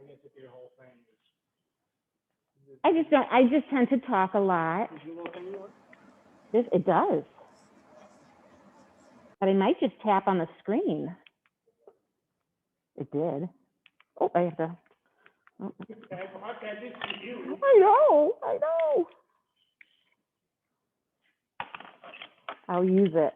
guess if your whole thing is. I just tend to talk a lot. Does it look anywhere? It does. But I might just tap on the screen. It did. Oh, I have to. Oh. I've got this for you. I know. I'll use it.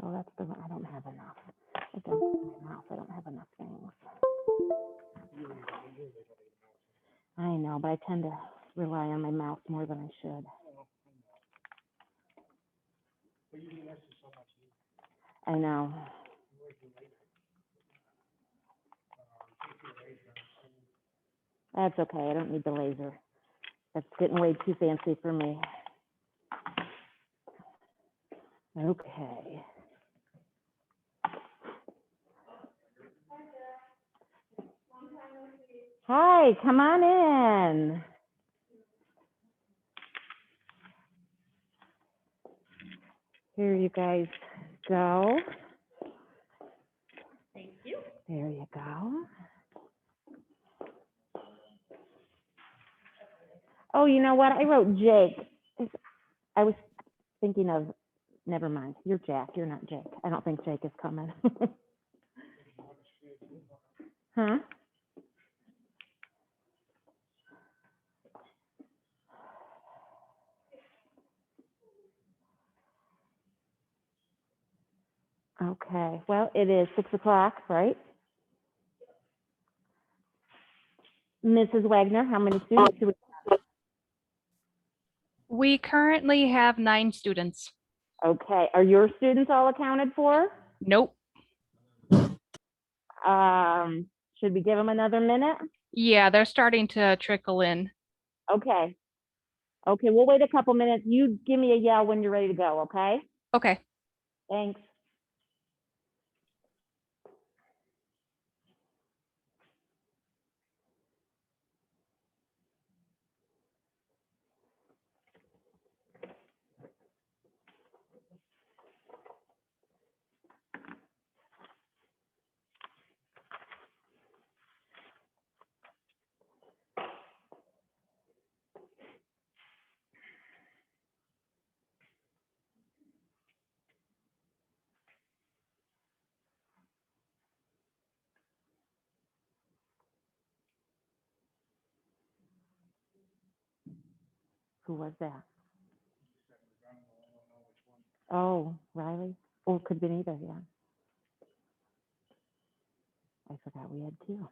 Oh, that's the one. I don't have enough. I don't have enough things. I know, but I tend to rely on my mouse more than I should. I know. That's okay. I don't need the laser. That's getting way too fancy for me. Okay. Hi, come on in. Here you guys go. Thank you. There you go. Oh, you know what? I wrote Jake. I was thinking of, never mind. You're Jack. You're not Jake. I don't think Jake is coming. Huh? Okay. Well, it is 6 o'clock, right? Mrs. Wagner, how many students do we have? We currently have 9 students. Okay. Are your students all accounted for? Nope. Should we give them another minute? Yeah, they're starting to trickle in. Okay. Okay, we'll wait a couple minutes. You give me a yell when you're ready to go, okay? Okay. Thanks. Who was that? Oh, Riley? Oh, it could have been either, yeah. I forgot we had 2.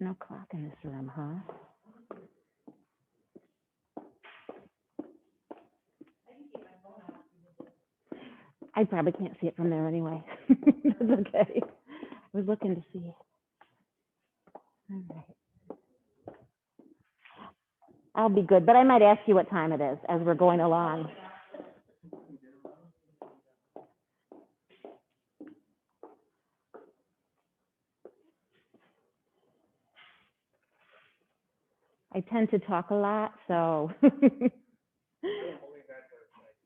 There's no clock in this room, huh? I probably can't see it from there anyway. It's okay. I was looking to see. All right. I'll be good, but I might ask you what time it is as we're going along. I tend to talk a lot, so.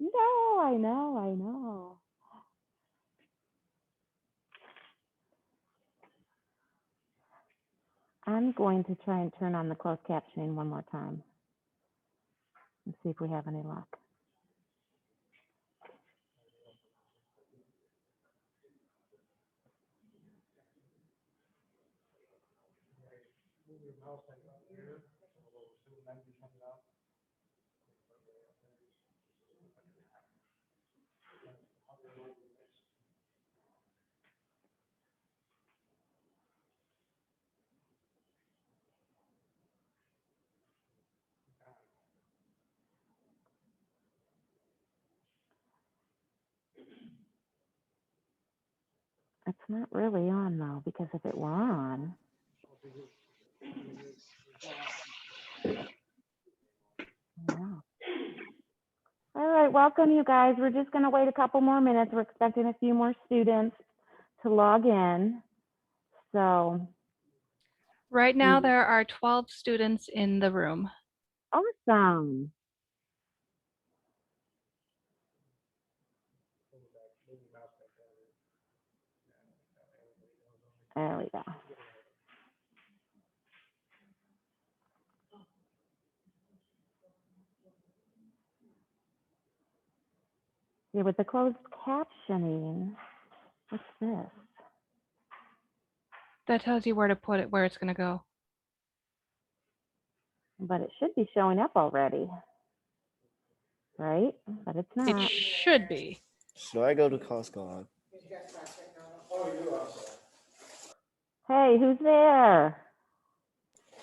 No, I know. I'm going to try and turn on the closed captioning one more time and see if we have any luck. It's not really on though, because if it were on, yeah. All right, welcome you guys. We're just gonna wait a couple more minutes. We're expecting a few more students to log in. So, Right now, there are 12 students in the room. awesome. There we go. Yeah, with the closed captioning, what's this? That tells you where to put it, where it's going to go. But it should be showing up already, right? But it's It not. should be. Should I go to Costco? Hey, who's there?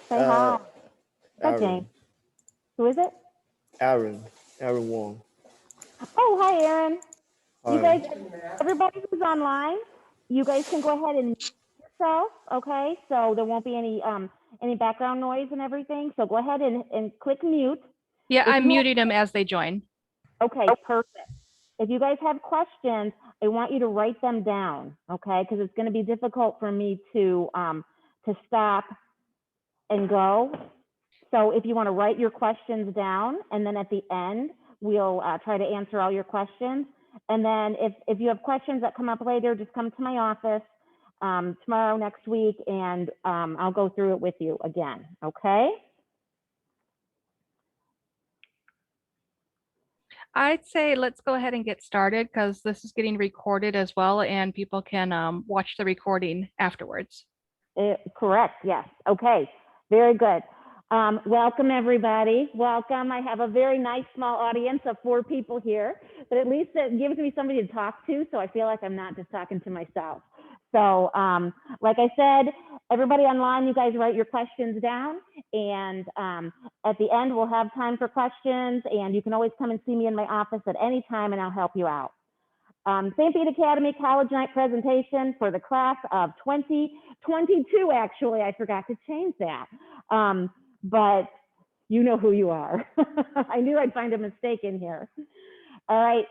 Say hi. That's Jane. Aaron. Who is it? Aaron Wong. Oh, hi, Aaron. You Hi. guys, everybody who's online, you guys can go ahead and mute yourself, okay? So there won't be any background noise and everything. So go ahead and click mute. Yeah, If I'm you- muting them as they join. Okay, perfect. If you guys have questions, I want you to write them down, okay? Because it's going to be difficult for me to stop and go. So if you want to write your questions down, and then at the end, we'll try to answer all your questions. And then if you have questions that come up later, just come to my office tomorrow, next week, and I'll go through it with you again, okay? I'd say let's go ahead and get started because this is getting recorded as well, and people can watch the recording afterwards. Correct, yes. Okay, very good. Welcome, everybody. Welcome. I have a very nice small audience of 4 people here, but at least it gives me somebody to talk to, so I feel like I'm not just talking to myself. So like I said, everybody online, you guys write your questions down, and at the end, we'll have time for questions, and you can always come and see me in my office at any time, and I'll help you out. St. Bede Academy College Night presentation for the class of 2022, actually. I forgot to change that. But you know who you are. I knew I'd find a mistake in here. All right.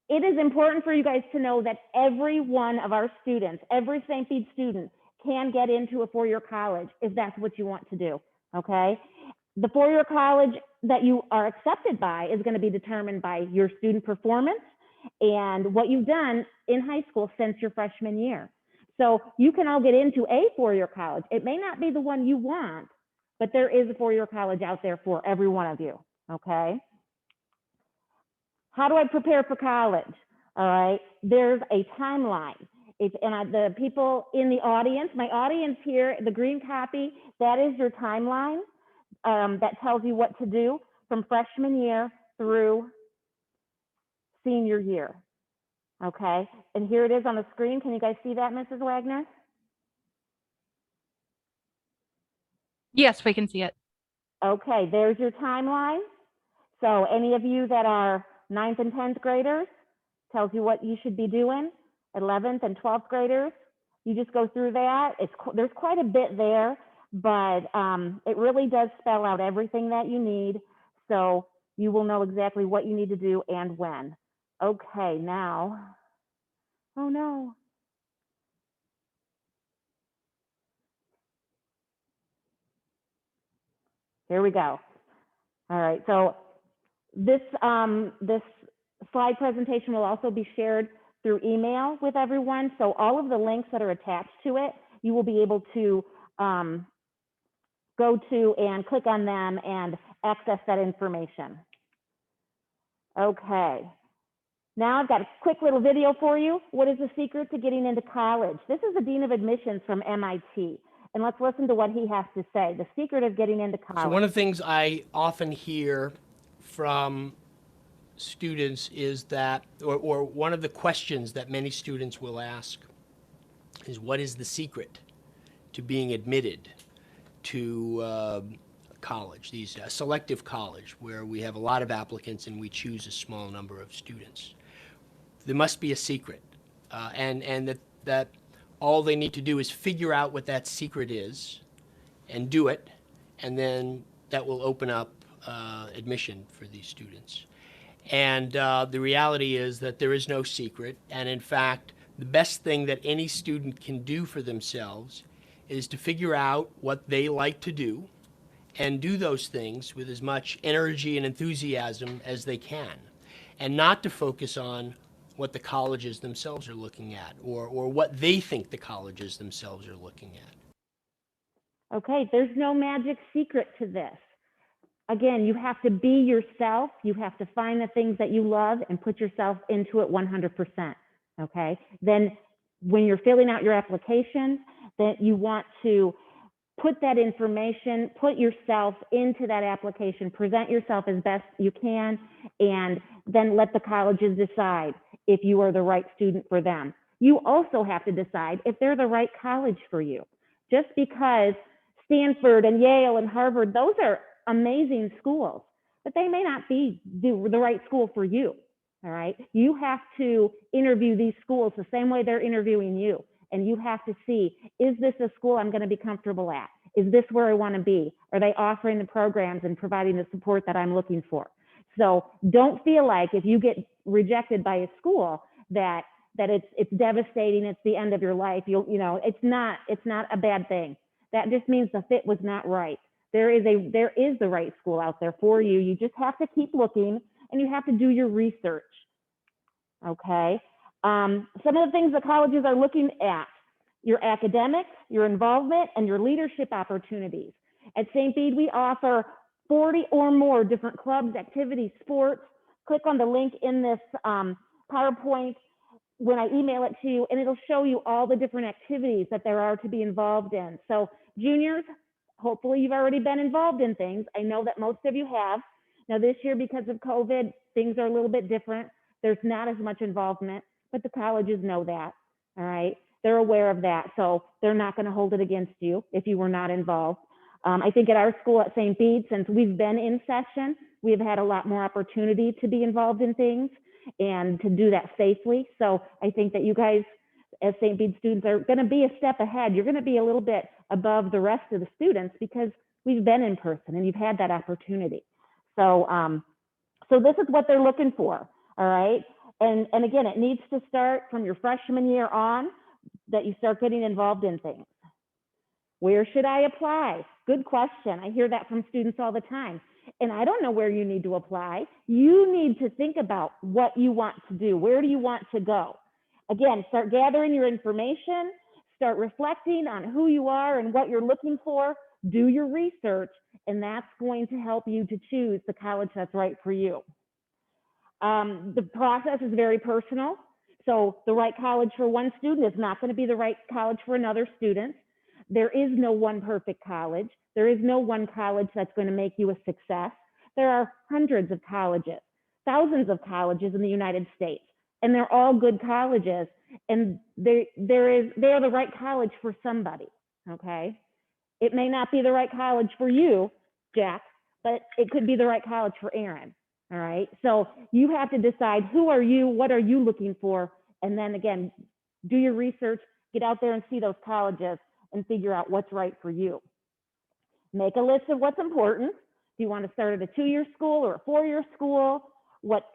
It is important for you guys to know that every one of our students, every St. Bede student can get into a 4-year college if that's what you want to do, okay? The 4-year college that you are accepted by is going to be determined by your student performance and what you've done in high school since your freshman year. So you can all get into a 4-year college. It may not be the one you want, but there is a 4-year college out there for every one of you, okay? How do I prepare for college? All right, there's a timeline. The people in the audience, my audience here, the green copy, that is your timeline that tells you what to do from freshman year through senior year, okay? And here it is on the screen. Can you guys see that, Mrs. Wagner? Yes, we can see it. Okay, there's your timeline. So any of you that are 9th and 10th graders, tells you what you should be doing. 11th and 12th graders, you just go through that. There's quite a bit there, but it really does spell out everything that you need. So you will know exactly what you need to do and when. Okay, now, oh no. Here we go. All right, so this slide presentation will also be shared through email with everyone. So all of the links that are attached to it, you will be able to go to and click on them and access that information. Okay. Now I've got a quick little video for you. What is the secret to getting into college? This is the Dean of Admissions from MIT. And let's listen to what he has to say. The secret of getting into college. So one of the things I often hear from students is that, or one of the questions that many students will ask is, what is the secret to being admitted to college, these selective college, where we have a lot of applicants and we choose a small number of students? there must be a secret, and that all they need to do is figure out what that secret is and do it, and then that will open up admission for these students. And the reality is that there is no secret, and in fact, the best thing that any student can do for themselves is to figure out what they like to do and do those things with as much energy and enthusiasm as they can, and not to focus on what the colleges themselves are looking at, or what they think the colleges themselves are looking at. Okay, there's no magic secret to this. Again, you have to be yourself. You have to find the things that you love and put yourself into it 100%. Okay, then when you're filling out your application, that you want to put that information, put yourself into that application, present yourself as best you can, and then let the colleges decide if you are the right student for them. You also have to decide if they're the right college for you. Just because Stanford and Yale and Harvard, those are amazing schools, but they may not be the right school for you. All right. You have to interview these schools the same way they're interviewing you. And you have to see, is this a school I'm going to be comfortable at? Is this where I want to be? Are they offering the programs and providing the support that I'm looking for? So don't feel like if you get rejected by a school that it's devastating, it's the end of your life. You know, it's not a bad thing. That just means the fit was not right. There is the right school out there for you. You just have to keep looking, and you have to do your research. Okay. Some of the things that colleges are looking at: your academics, your involvement, and your leadership opportunities. At St. Bede, we offer 40 or more different clubs, activities, sports. Click on the link in this PowerPoint when I email it to you, and it'll show you all the different activities that there are to be involved in. So juniors, hopefully you've already been involved in things. I know that most of you have. Now this year, because of COVID, things are a little bit different. There's not as much involvement, but the colleges know that, all right? They're aware of that, so they're not going to hold it against you if you were not involved. I think at our school at St. Bede, since we've been in session, we've had a lot more opportunity to be involved in things and to do that safely. So I think that you guys as St. Bede students are going to be a step ahead. You're going to be a little bit above the rest of the students because we've been in person and you've had that opportunity. So, so this is what they're looking for, all right? And again, it needs to start from your freshman year on, that you start getting involved in things. Where should I apply? Good question. I hear that from students all the time. And I don't know where you need to apply. You need to think about what you want to do. Where do you want to go? Again, start gathering your information, start reflecting on who you are and what you're looking for, do your research, and that's going to help you to choose the college that's right for you. The process is very personal. So the right college for one student is not going to be the right college for another student. There is no one perfect college. There is no one college that's going to make you a success. There are hundreds of colleges, thousands of colleges in the United States, and they're all good colleges, and they are the right college for somebody, okay? It may not be the right college for you, Jack, but it could be the right college for Aaron, all right? So you have to decide, who are you, what are you looking for, and then again, do your research, get out there and see those colleges and figure out what's right for you. Make a list of what's important. Do you want to start at a 2-year school or a 4-year school? What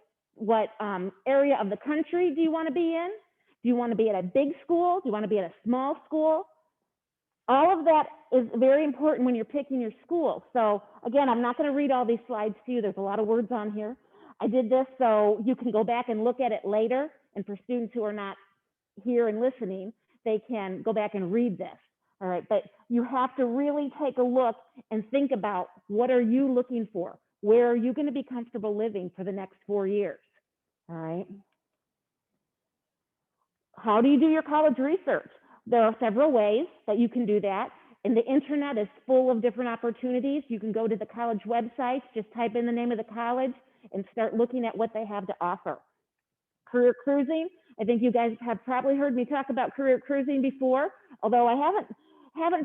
area of the country do you want to be in? Do you want to be at a big school? Do you want to be at a small school? All of that is very important when you're picking your school. So again, I'm not going to read all these slides to you. There's a lot of words on here. I did this so you can go back and look at it later. And for students who are not here and listening, they can go back and read this. All right, but you have to really take a look and think about, what are you looking for? Where are you going to be comfortable living for the next 4 years? All right. How do you do your college research? There are several ways that you can do that. And the internet is full of different opportunities. You can go to the college websites, just type in the name of the college and start looking at what they have to offer. Career cruising. I think you guys have probably heard me talk about career cruising before, although I haven't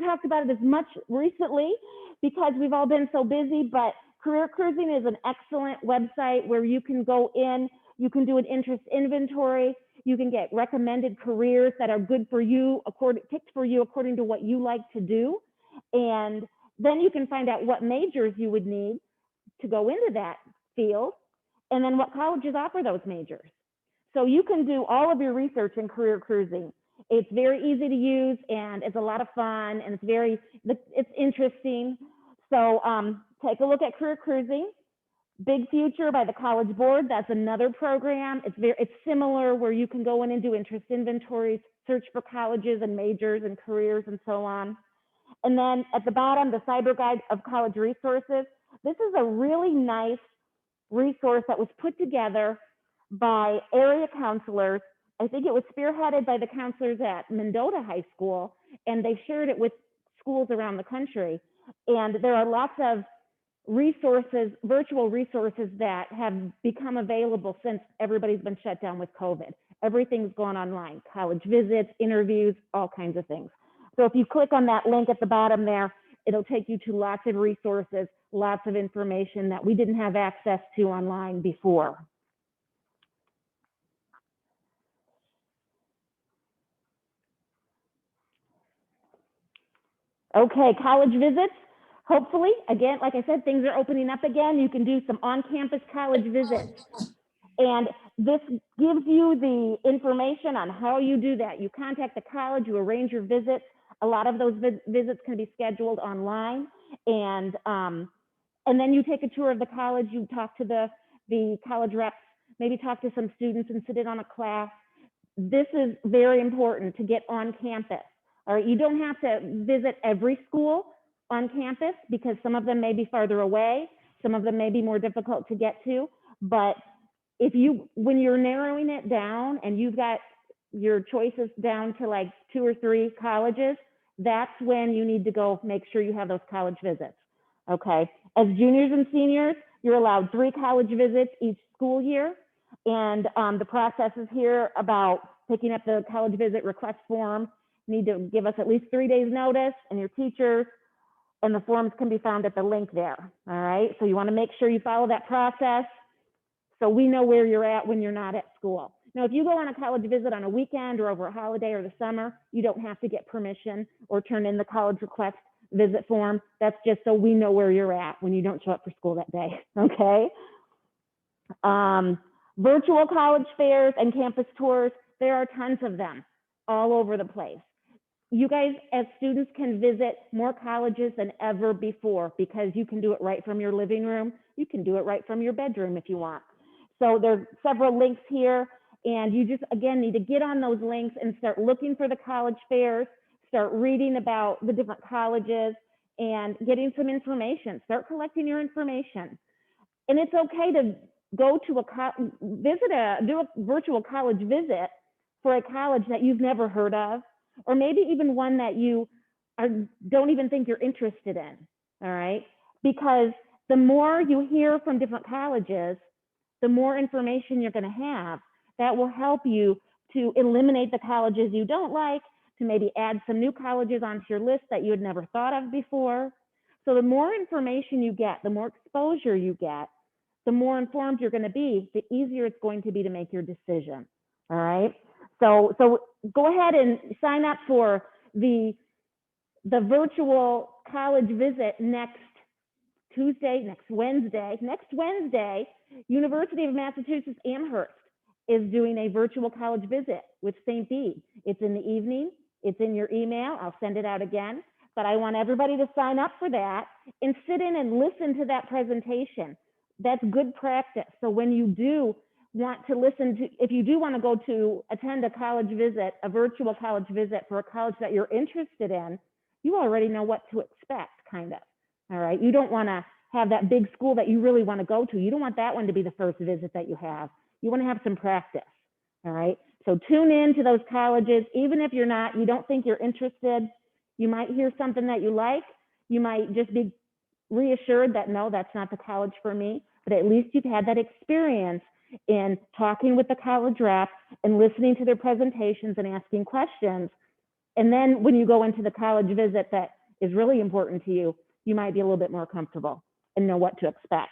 talked about it as much recently because we've all been so busy, but career cruising is an excellent website where you can go in You can do an interest inventory. You can get recommended careers that are good for you, picked for you according to what you like to do. And then you can find out what majors you would need to go into that field, and then what colleges offer those majors. So you can do all of your research in career cruising. It's very easy to use, and it's a lot of fun, and it's interesting. So take a look at career cruising. Big Future by the College Board, that's another program. It's similar, where you can go in and do interest inventories, search for colleges and majors and careers and so on. And then at the bottom, the Cyber Guide of College Resources. This is a really nice resource that was put together by area counselors. I think it was spearheaded by the counselors at Mendota High School, and they shared it with schools around the country. And there are lots of resources, virtual resources, that have become available since everybody's been shut down with COVID. Everything's gone online, college visits, interviews, all kinds of things. So if you click on that link at the bottom there, it'll take you to lots of resources, lots of information that we didn't have access to online before. Okay, college visits. Hopefully, again, like I said, things are opening up again. You can do some on-campus college visits. And this gives you the information on how you do that. You contact the college, you arrange your visits. A lot of those visits can be scheduled online. And then you take a tour of the college, you talk to the college reps, maybe talk to some students and sit in on a class. This is very important to get on campus. All right, you don't have to visit every school on campus, because some of them may be farther away, some of them may be more difficult to get to. But when you're narrowing it down and you've got your choices down to like 2 or 3 colleges, that's when you need to go make sure you have those college visits. Okay, as juniors and seniors, you're allowed 3 college visits each school year. And the process is here about picking up the college visit request form. You need to give us at least 3 days notice, and your teachers, and the forms can be found at the link there. All right, so you want to make sure you follow that process so we know where you're at when you're not at school. Now, if you go on a college visit on a weekend or over a holiday or the summer, you don't have to get permission or turn in the college request visit form. That's just so we know where you're at when you don't show up for school that day, okay? Virtual college fairs and campus tours, there are tons of them all over the place. You guys as students can visit more colleges than ever before, because you can do it right from your living room. You can do it right from your bedroom if you want. So there's several links here, and you just, again, need to get on those links and start looking for the college fairs, start reading about the different colleges and getting some information. Start collecting your information. And it's okay to go to do a virtual college visit for a college that you've never heard of, or maybe even one that you don't even think you're interested in, all right? Because the more you hear from different colleges, the more information you're going to have that will help you to eliminate the colleges you don't like, to maybe add some new colleges onto your list that you had never thought of before. So the more information you get, the more exposure you get, the more informed you're going to be, the easier it's going to be to make your decision, all right? So go ahead and sign up for the virtual college visit next Wednesday. Next Wednesday, University of Massachusetts Amherst is doing a virtual college visit with St. Bede. It's in the evening. It's in your email. I'll send it out again. But I want everybody to sign up for that and sit in and listen to that presentation. That's good practice. So when you do want to listen to, if you do want to go to attend a college visit, a virtual college visit for a college that you're interested in, you already know what to expect, kind of. All right. You don't want to have that big school that you really want to go to. You don't want that one to be the first visit that you have. You want to have some practice. All right. So tune in to those colleges, even if you don't think you're interested. You might hear something that you like. You might just be reassured that, no, that's not the college for me. But at least you've had that experience in talking with the college rep and listening to their presentations and asking questions. And then when you go into the college visit that is really important to you, you might be a little bit more comfortable and know what to expect.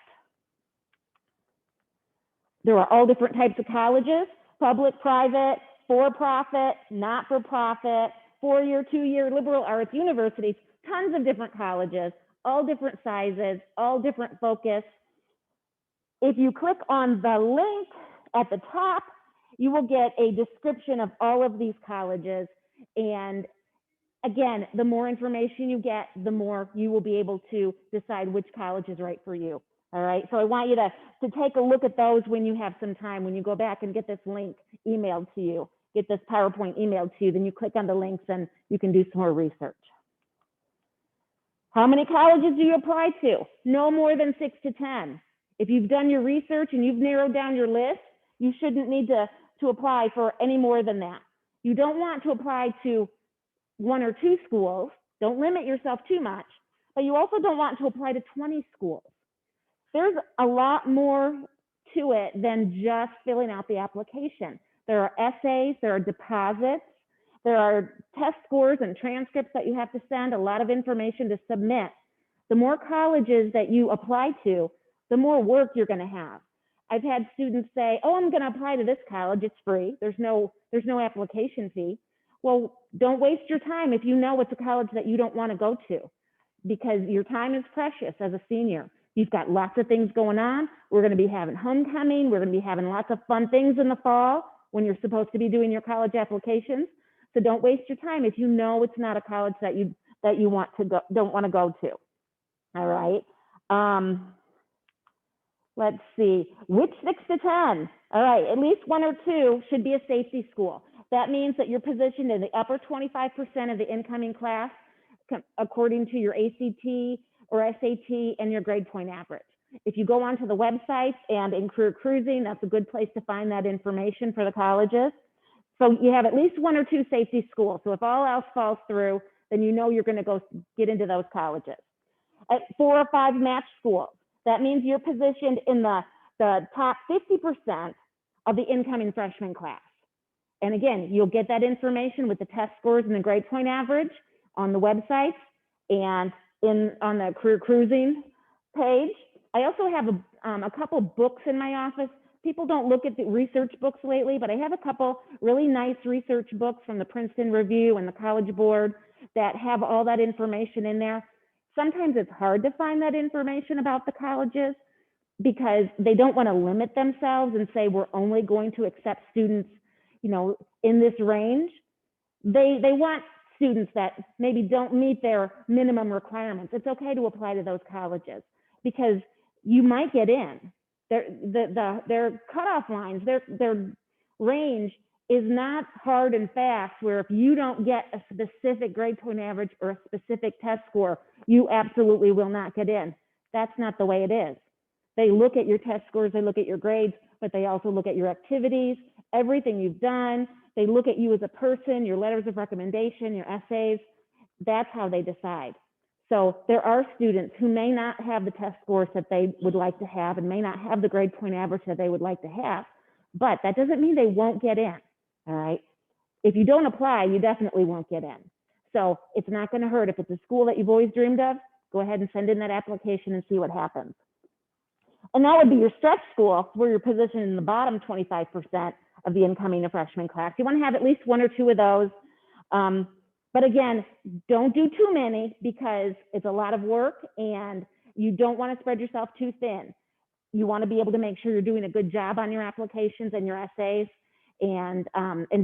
There are all different types of colleges: public, private, for-profit, not-for-profit, 4-year, 2-year, liberal arts, universities, tons of different colleges, all different sizes, all different focus. If you click on the link at the top, you will get a description of all of these colleges. And again, the more information you get, the more you will be able to decide which college is right for you. All right, so I want you to take a look at those when you have some time, when you go back and get this link emailed to you, get this PowerPoint emailed to you, then you click on the links and you can do some more research. How many colleges do you apply to? No more than 6 to 10. If you've done your research and you've narrowed down your list, you shouldn't need to apply for any more than that. You don't want to apply to 1 or 2 schools. Don't limit yourself too much, but you also don't want to apply to 20 schools. There's a lot more to it than just filling out the application. There are essays, there are deposits, there are test scores and transcripts that you have to send, a lot of information to submit. The more colleges that you apply to, the more work you're going to have. I've had students say, oh, I'm going to apply to this college, it's free, there's no application fee. Well, don't waste your time if you know it's a college that you don't want to go to, because your time is precious as a senior. You've got lots of things going on. We're going to be having homecoming. We're going to be having lots of fun things in the fall when you're supposed to be doing your college applications. So don't waste your time if you know it's not a college that you want to go, don't want to go to. All right. Let's see, which 6 to 10? All right, at least 1 or 2 should be a safety school. That means that you're positioned in the upper 25% of the incoming class according to your ACT or SAT and your grade point average. If you go onto the website and in Career Cruising, that's a good place to find that information for the colleges. So you have at least 1 or 2 safety schools. So if all else falls through, then you know you're going to go get into those colleges. At 4 or 5 match schools, that means you're positioned in the top 50% of the incoming freshman class. And again, you'll get that information with the test scores and the grade point average on the website and on the Career Cruising page. I also have a couple books in my office. People don't look at the research books lately, but I have a couple really nice research books from the Princeton Review and the College Board that have all that information in there. Sometimes it's hard to find that information about the colleges because they don't want to limit themselves and say we're only going to accept students, you know, in this range. They want students that maybe don't meet their minimum requirements. It's okay to apply to those colleges because you might get in. Their cutoff lines, their range is not hard and fast where if you don't get a specific grade point average or a specific test score, you absolutely will not get in. That's not the way it is. They look at your test scores, they look at your grades, but they also look at your activities, everything you've done. They look at you as a person, your letters of recommendation, your essays. That's how they decide. So there are students who may not have the test scores that they would like to have and may not have the grade point average that they would like to have, but that doesn't mean they won't get in, all right? If you don't apply, you definitely won't get in. So it's not gonna hurt. If it's a school that you've always dreamed of, go ahead and send in that application and see what happens. And that would be your stretch school where you're positioned in the bottom 25% of the incoming freshman class. You wanna have at least 1 or 2 of those. But again, don't do too many because it's a lot of work and you don't want to spread yourself too thin. You want to be able to make sure you're doing a good job on your applications and your essays, and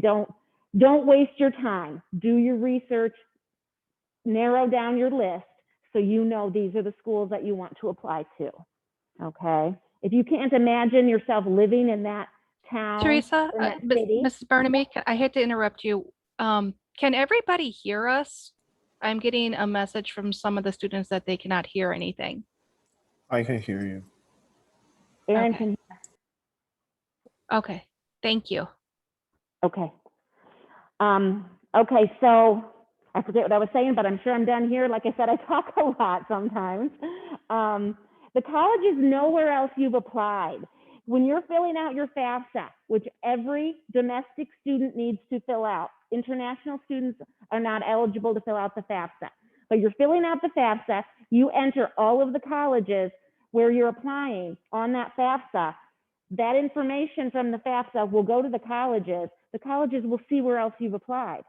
don't waste your time. Do your research, narrow down your list so you know these are the schools that you want to apply to. Okay. If you can't imagine yourself living in that town, Teresa, in that city, Mrs. Bernabei, I hate to interrupt you. Can everybody hear us? I'm getting a message from some of the students that they cannot hear anything. I can hear you. Aaron Okay. can. Okay, thank you. Okay. Okay, so I forget what I was saying, but I'm sure I'm done here. Like I said, I talk a lot sometimes. The colleges know where else you've applied. When you're filling out your Fafsa, which every domestic student needs to fill out, international students are not eligible to fill out the Fafsa, but you're filling out the Fafsa, you enter all of the colleges where you're applying on that Fafsa. that information from the Fafsa will go to the colleges. The colleges will see where else you've applied.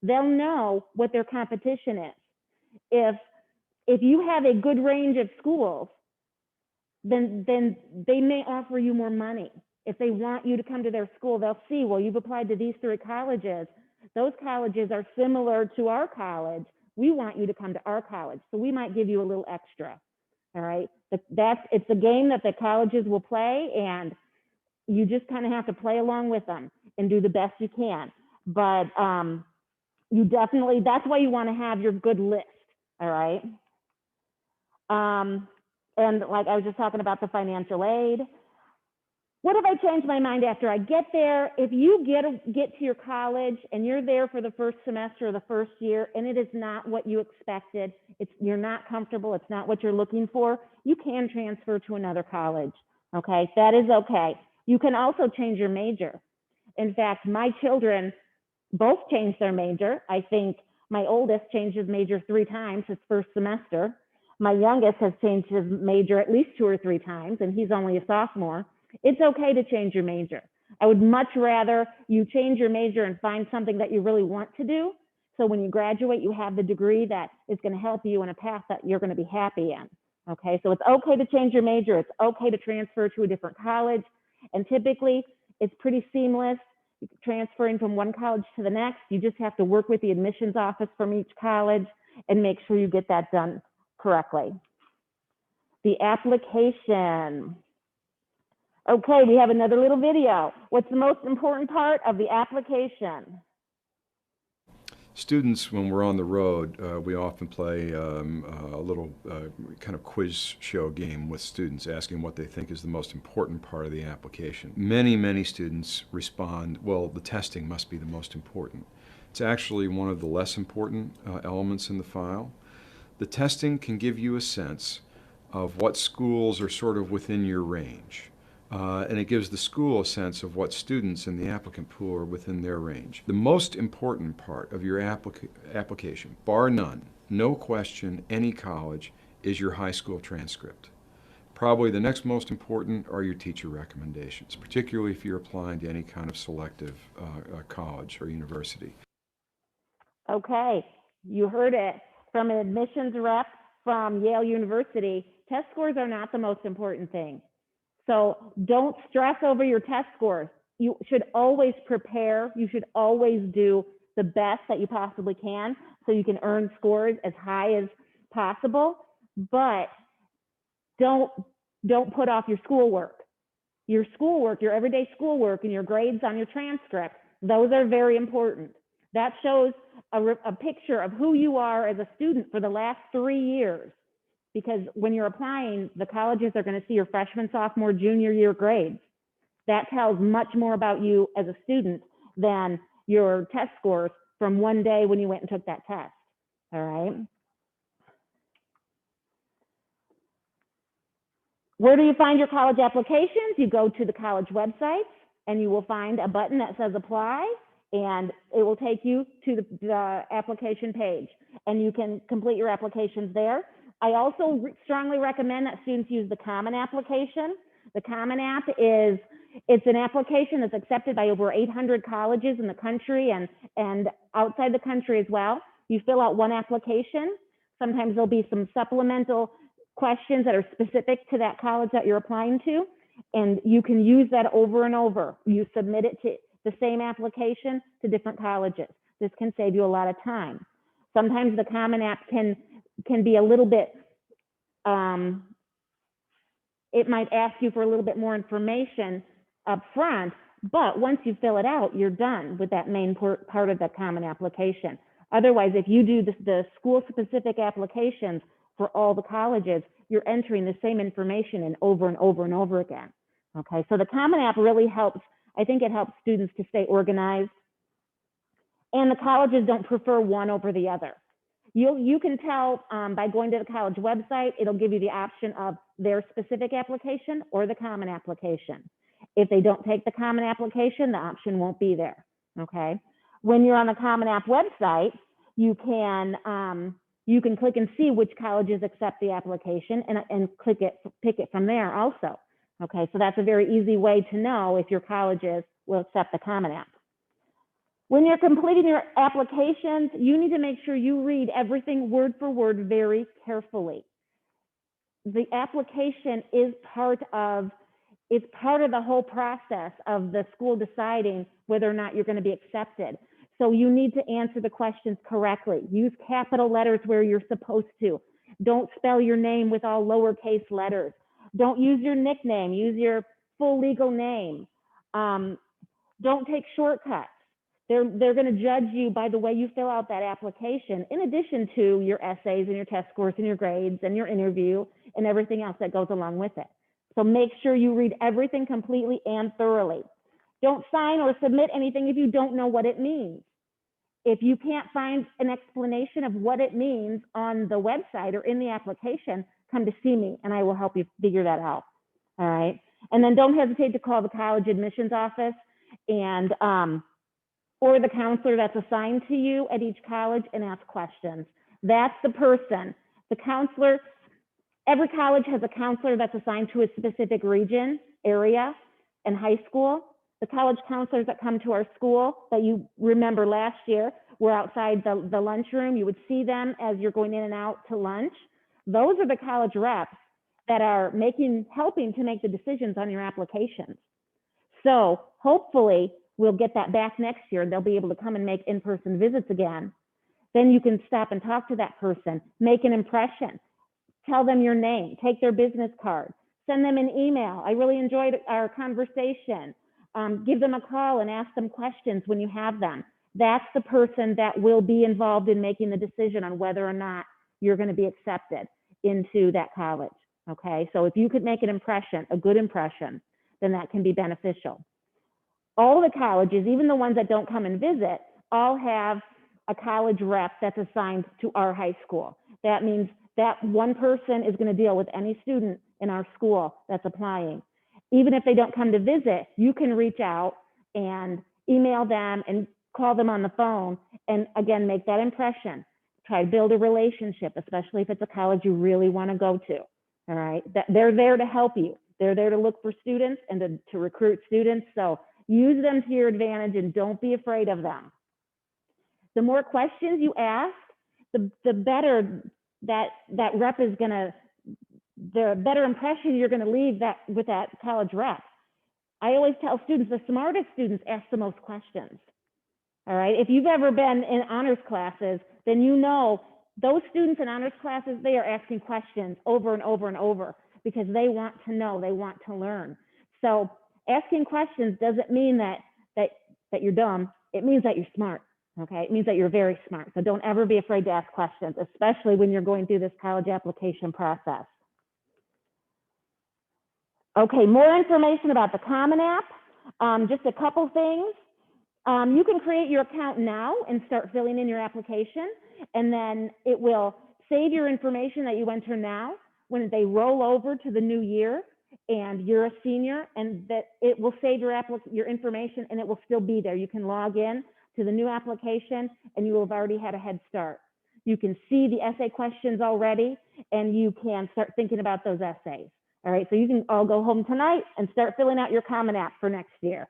They'll know what their competition is. If you have a good range of schools, then they may offer you more money. If they want you to come to their school, they'll see, well, you've applied to these 3 colleges. Those colleges are similar to our college. We want you to come to our college. So we might give you a little extra. All right. It's a game that the colleges will play, and you just kind of have to play along with them and do the best you can. But you definitely, that's why you want to have your good list. All right. And like I was just talking about the financial aid. What if I change my mind after I get there? If you get to your college and you're there for the first semester or the first year and it is not what you expected, you're not comfortable, it's not what you're looking for, you can transfer to another college, okay? That is okay. You can also change your major. In fact, my children both changed their major. I think my oldest changed his major 3 times his first semester. My youngest has changed his major at least 2 or 3 times, and he's only a sophomore. It's okay to change your major. I would much rather you change your major and find something that you really want to do. So when you graduate, you have the degree that is going to help you in a path that you're going to be happy in. Okay, so it's okay to change your major. It's okay to transfer to a different college. And typically, it's pretty seamless. Transferring from one college to the next, you just have to work with the admissions office from each college and make sure you get that done correctly. The application. Okay, we have another little video. What's the most important part of the application? Students, when we're on the road, we often play a little kind of quiz show game with students, asking what they think is the most important part of the application. Many students respond, well, the testing must be the most important. It's actually one of the less important elements in the file. The testing can give you a sense of what schools are sort of within your range. And it gives the school a sense of what students in the applicant pool are within their range. The most important part of your application, bar none, no question, any college, is your high school transcript. Probably the next most important are your teacher recommendations, particularly if you're applying to any kind of selective college or university. Okay, you heard it from an admissions rep from Yale University. Test scores are not the most important thing. So don't stress over your test scores. You should always prepare. You should always do the best that you possibly can so you can earn scores as high as possible. But don't put off your schoolwork. Your schoolwork, your everyday schoolwork, and your grades on your transcript, those are very important. That shows a picture of who you are as a student for the last 3 years. Because when you're applying, the colleges are going to see your freshman, sophomore, junior year grades. That tells much more about you as a student than your test scores from one day when you went and took that test. All right. Where do you find your college applications? You go to the college websites and you will find a button that says apply, and it will take you to the application page, and you can complete your applications there. I also strongly recommend that students use the Common application. The Common app it's an application that's accepted by over 800 colleges in the country and outside the country as well. You fill out one application. Sometimes there'll be some supplemental questions that are specific to that college that you're applying to, and you can use that over and over. You submit it to the same application to different colleges. This can save you a lot of time. Sometimes the Common app can be a little bit, it might ask you for a little bit more information up front, but once you fill it out, you're done with that main part of the Common application. Otherwise, if you do the school-specific applications for all the colleges, you're entering the same information in over and over and over again. Okay, so the Common app really helps. I think it helps students to stay organized, and the colleges don't prefer one over the other. You can tell by going to the college website, it'll give you the option of their specific application or the Common application. If they don't take the Common application, the option won't be there, okay? When you're on the Common App website, you can click and see which colleges accept the application and pick it from there also, Okay, so that's a very easy way to know if your colleges will accept the Common App. When you're completing your applications, you need to make sure you read everything word for word very carefully. The application is part of the whole process of the school deciding whether or not you're going to be accepted. So you need to answer the questions correctly. Use capital letters where you're supposed to. Don't spell your name with all lowercase letters. Don't use your nickname. Use your full legal name. Don't take shortcuts. They're going to judge you by the way you fill out that application, in addition to your essays and your test scores and your grades and your interview and everything else that goes along with it. So make sure you read everything completely and thoroughly. Don't sign or submit anything if you don't know what it means. If you can't find an explanation of what it means on the website or in the application, come to see me and I will help you figure that out. All right. And then don't hesitate to call the college admissions office and or the counselor that's assigned to you at each college and ask questions. That's the person. The counselor, every college has a counselor that's assigned to a specific region, area, and high school. The college counselors that come to our school that you remember last year were outside the lunchroom. You would see them as you're going in and out to lunch. Those are the college reps that are helping to make the decisions on your applications. So hopefully we'll get that back next year. They'll be able to come and make in-person visits again. Then you can stop and talk to that person, make an impression, tell them your name, take their business card, send them an email. I really enjoyed our conversation. Give them a call and ask them questions when you have them. That's the person that will be involved in making the decision on whether or not you're going to be accepted into that college. Okay, so if you could make an impression, a good impression, then that can be beneficial. All the colleges, even the ones that don't come and visit, all have a college rep that's assigned to our high school. That means that one person is going to deal with any student in our school that's applying. Even if they don't come to visit, you can reach out and email them and call them on the phone and again, make that impression. Try to build a relationship, especially if it's a college you really want to go to. All right, they're there to help you. They're there to look for students and to recruit students. So use them to your advantage and don't be afraid of them. The more questions you ask, the better that rep is going to, the better impression you're going to leave with that college rep. I always tell students, the smartest students ask the most questions. All right, if you've ever been in honors classes, then you know those students in honors classes, they are asking questions over and over and over because they want to know, they want to learn. So asking questions doesn't mean that you're dumb. It means that you're smart. Okay, it means that you're very smart. So don't ever be afraid to ask questions, especially when you're going through this college application process. Okay, more information about the Common App. Just a couple things. You can create your account now and start filling in your application, and then it will save your information that you enter now when they roll over to the new year and you're a senior, and that it will save your information and it will still be there. You can log in to the new application and you will have already had a head start. You can see the essay questions already and you can start thinking about those essays. All right, so you can all go home tonight and start filling out your Common App for next year.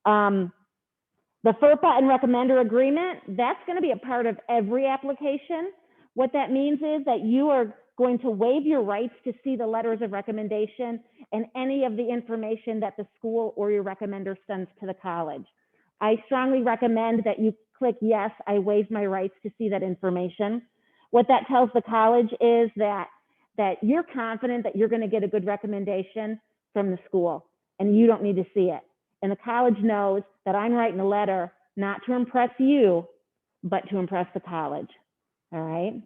The Ferpa and Recommender Agreement, that's going to be a part of every application. What that means is that you are going to waive your rights to see the letters of recommendation and any of the information that the school or your recommender sends to the college. I strongly recommend that you click yes, I waive my rights to see that information. What that tells the college is that you're confident that you're going to get a good recommendation from the school and you don't need to see it. And the college knows that I'm writing a letter not to impress you, but to impress the college. All right.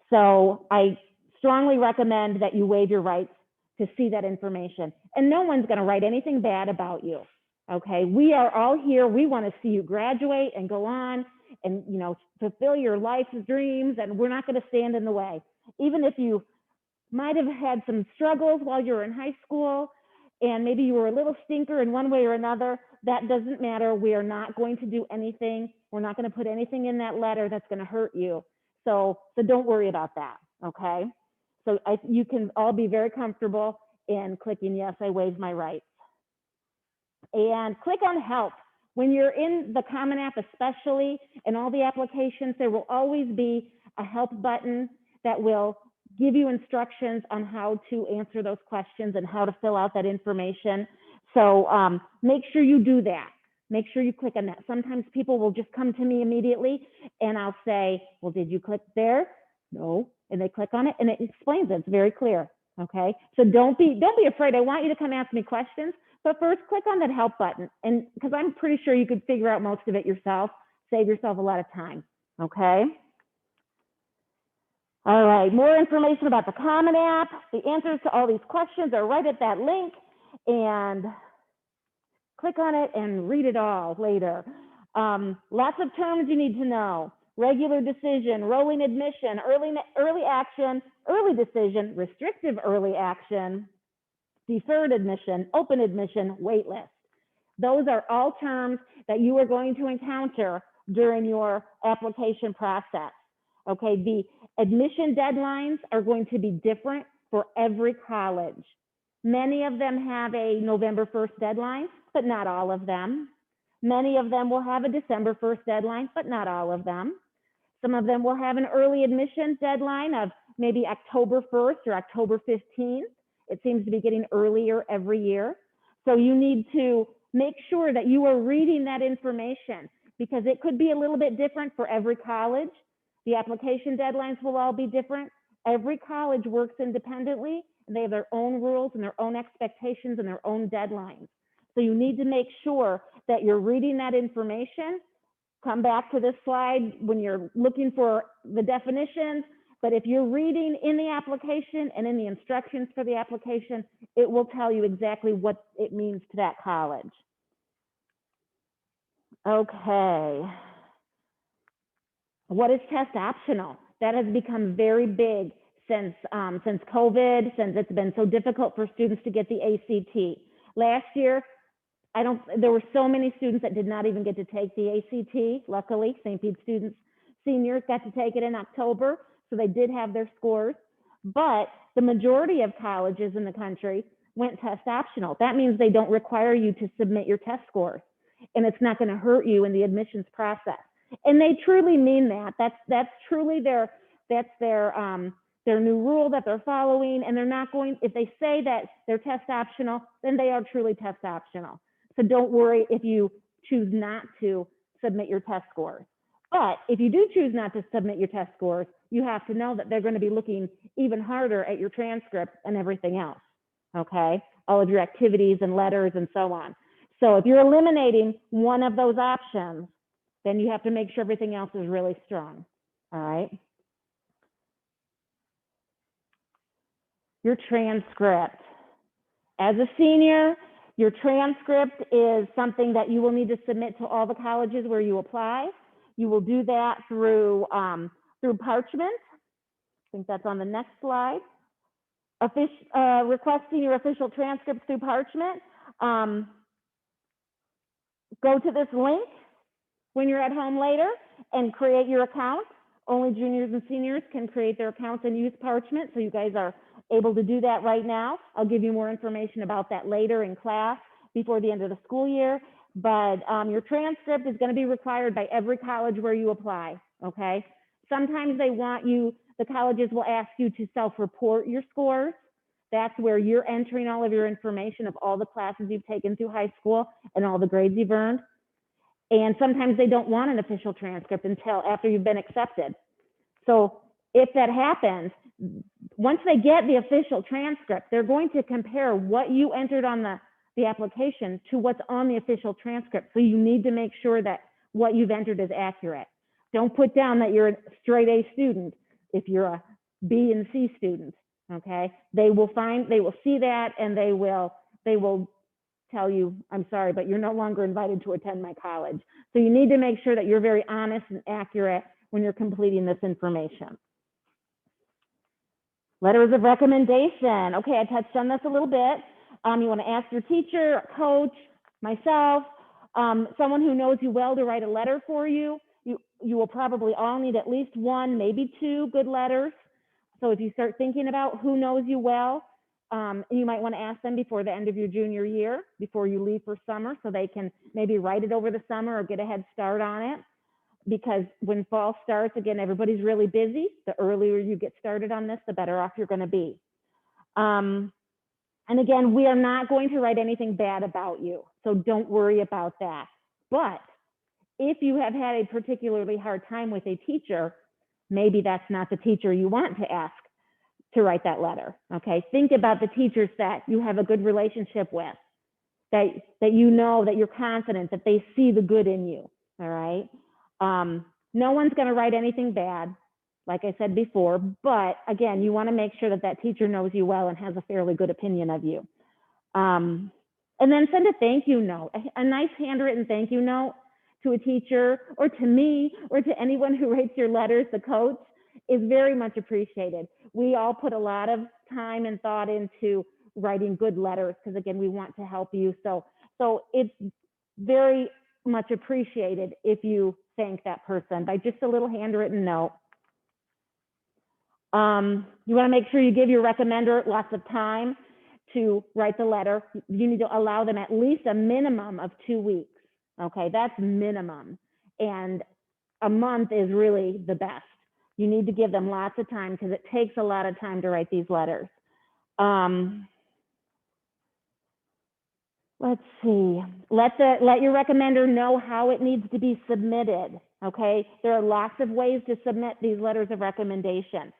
So I strongly recommend that you waive your rights to see that information. And no one's going to write anything bad about you. Okay. We are all here. We want to see you graduate and go on and, you know, fulfill your life's dreams. And we're not going to stand in the way. Even if you might have had some struggles while you were in high school, and maybe you were a little stinker in one way or another, that doesn't matter. We are not going to do anything. We're not going to put anything in that letter that's going to hurt you. So don't worry about that, okay? So you can all be very comfortable in clicking yes, I waive my rights. And click on help. When you're in the Common App especially, in all the applications, there will always be a help button that will give you instructions on how to answer those questions and how to fill out that information. So make sure you do that. Make sure you click on that. Sometimes people will just come to me immediately and I'll say, well, did you click there? No. And they click on it and it explains it. It's very clear. Okay. So don't be afraid. I want you to come ask me questions, but first click on that help button. And because I'm pretty sure you could figure out most of it yourself, save yourself a lot of time. Okay. All right. More information about the Common App. The answers to all these questions are right at that link, and click on it and read it all later. Lots of terms you need to know. Regular decision, rolling admission, early action, early decision, restrictive early action, deferred admission, open admission, wait list. Those are all terms that you are going to encounter during your application process. Okay, the admission deadlines are going to be different for every college. Many of them have a November 1st deadline, but not all of them. Many of them will have a December 1st deadline, but not all of them. Some of them will have an early admission deadline of maybe October 1st or October 15th. It seems to be getting earlier every year. So you need to make sure that you are reading that information because it could be a little bit different for every college. The application deadlines will all be different. Every college works independently and they have their own rules and their own expectations and their own deadlines. So you need to make sure that you're reading that information. Come back to this slide when you're looking for the definitions, but if you're reading in the application and in the instructions for the application, it will tell you exactly what it means to that college. Okay. What is test optional? That has become very big since COVID, since it's been so difficult for students to get the ACT. Last year, there were so many students that did not even get to take the ACT. Luckily, St. Pete students, seniors got to take it in October, so they did have their scores. But the majority of colleges in the country went test optional. That means they don't require you to submit your test scores, and it's not going to hurt you in the admissions process. And they truly mean that. That's truly their new rule that they're following, and they're not going, if they say that they're test optional, then they are truly test optional. So don't worry if you choose not to submit your test scores. But if you do choose not to submit your test scores, you have to know that they're going to be looking even harder at your transcript and everything else, okay? All of your activities and letters and so on. So if you're eliminating one of those options, then you have to make sure everything else is really strong, all right? Your transcript. As a senior, your transcript is something that you will need to submit to all the colleges where you apply. You will do that through Parchment. I think that's on the next slide. Requesting your official transcripts through Parchment. Go to this link when you're at home later and create your account. Only juniors and seniors can create their accounts and use Parchment, so you guys are able to do that right now. I'll give you more information about that later in class before the end of the school year. But your transcript is going to be required by every college where you apply, okay? Sometimes they want you, the colleges will ask you to self-report your scores. That's where you're entering all of your information of all the classes you've taken through high school and all the grades you've earned. And sometimes they don't want an official transcript until after you've been accepted. So if that happens, once they get the official transcript, they're going to compare what you entered on the application to what's on the official transcript. So you need to make sure that what you've entered is accurate. Don't put down that you're a straight A student if you're a B and C student, okay? They will see that and they will tell you, I'm sorry, but you're no longer invited to attend my college. So you need to make sure that you're very honest and accurate when you're completing this information. Letters of recommendation. Okay, I touched on this a little bit. You want to ask your teacher, coach, myself, someone who knows you well to write a letter for you. You will probably all need at least one, maybe two good letters. So if you start thinking about who knows you well, You might want to ask them before the end of your junior year, before you leave for summer, so they can maybe write it over the summer or get a head start on it. Because when fall starts, again, everybody's really busy. The earlier you get started on this, the better off you're going to be. And again, we are not going to write anything bad about you, so don't worry about that. But if you have had a particularly hard time with a teacher, maybe that's not the teacher you want to ask to write that letter, okay? Think about the teachers that you have a good relationship with, that you know, that you're confident, that they see the good in you, all right? No one's going to write anything bad, like I said before, but again, you want to make sure that that teacher knows you well and has a fairly good opinion of you. And then send a thank you note, a nice handwritten thank you note to a teacher or to me or to anyone who writes your letters, the coach, is very much appreciated. We all put a lot of time and thought into writing good letters because, again, we want to help you. So it's very much appreciated if you thank that person by just a little handwritten note. You want to make sure you give your recommender lots of time to write the letter. You need to allow them at least a minimum of 2 weeks. Okay, that's minimum. And a month is really the best. You need to give them lots of time because it takes a lot of time to write these letters. Let's see. Let your recommender know how it needs to be submitted. Okay, there are lots of ways to submit these letters of recommendation.